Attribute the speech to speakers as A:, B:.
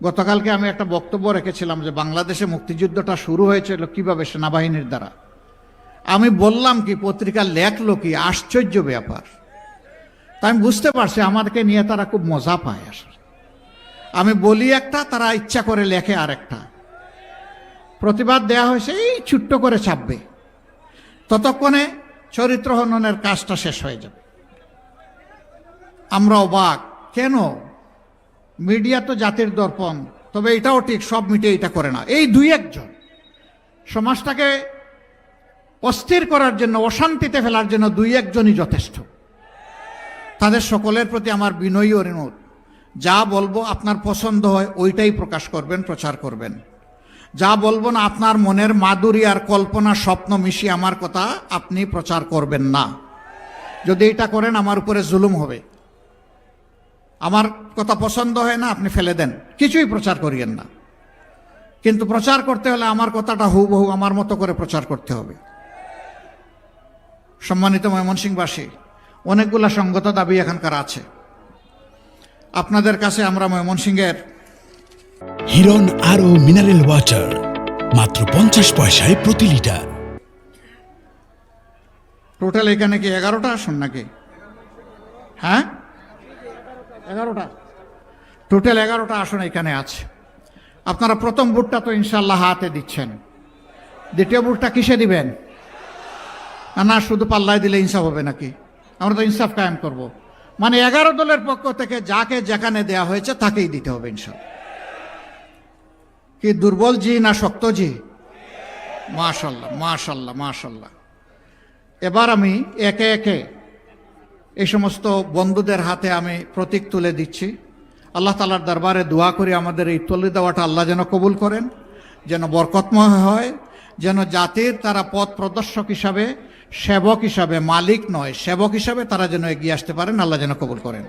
A: গতকালকে আমি একটা বক্তব্য রেখেছিলাম যে বাংলাদেশে মুক্তিযুদ্ধটা শুরু হয়েছিল কিভাবে, সেনাবাহিনীর দ্বারা। আমি বললাম কি, পত্রিকা লেখলো কি, আশ্চর্য ব্যাপার। তা আমি বুঝতে পারছি আমাদেরকে নিয়ে তারা খুব মজা পায় আসলে। আমি বলি একটা, তারা ইচ্ছা করে লেখে আরেকটা। প্রতিবাদ দেয়া হয়েছে, এই ছোট্ট করে ছাপবে, ততক্ষণে চরিত্র হননের কাজটা শেষ হয়ে যাবে। আমরা অবাক, কেন? মিডিয়া তো জাতির দর্পণ, তবে এটাও ঠিক, সব মিডিয়া এটা করে না। এই দুই একজন সমাজটাকে অস্থির করার জন্য, অশান্তিতে ফেলার জন্য দুই একজনই যথেষ্ট। তাদের সকলের প্রতি আমার বিনয়ী অনুরোধ, যা বলবো আপনার পছন্দ হয় ওইটাই প্রকাশ করবেন, প্রচার করবেন। যা বলবো না, আপনার মনের মাধুরী আর কল্পনা স্বপ্ন মিশিয়ে আমার কথা আপনি প্রচার করবেন না। যদি এটা করেন আমার উপরে জুলুম হবে। আমার কথা পছন্দ হয় না, আপনি ফেলে দেন, কিছুই প্রচার করিয়েন না। কিন্তু প্রচার করতে হলে আমার কথাটা হুবহু আমার মতো করে প্রচার করতে হবে। সম্মানিত ময়মনসিংহবাসী, অনেকগুলা সঙ্গত দাবি এখানকার আছে। আপনাদের কাছে আমরা ময়মনসিংহের
B: হিরন আরো মিনারেল ওয়াটার মাত্র 50 পয়সায় প্রতি লিটার।
A: টোটাল এখানে কি 11টা আসন নাকি? হ্যাঁ, 11টা, টোটাল 11টা আসন এখানে আছে। আপনারা প্রথম ভোটটা তো ইনশাল্লাহ হাতে দিচ্ছেন, দ্বিতীয় ভোটটা কিসে দিবেন? না শুধু পাল্লায় দিলে ইনসাফ হবে নাকি? আমরা তো ইনসাফ কায়েম করব। মানে 11 দলের পক্ষ থেকে যাকে যেখানে দেয়া হয়েছে তাকেই দিতে হবে ইনশাল্লাহ। কি দুর্বল জি না শক্ত জি? মাশাল্লাহ মাশাল্লাহ মাশাল্লাহ। এবার আমি একে একে এই সমস্ত বন্ধুদের হাতে আমি প্রতীক তুলে দিচ্ছি। আল্লাহ তাআলার দরবারে দোয়া করি আমাদের এই তুলে দেওয়াটা আল্লাহ যেন কবুল করেন, যেন বরকতময় হয়, যেন জাতির তারা পথ প্রদর্শক হিসাবে, সেবক হিসাবে, মালিক নয় সেবক হিসাবে তারা যেন এগিয়ে আসতে পারেন, আল্লাহ যেন কবুল করেন।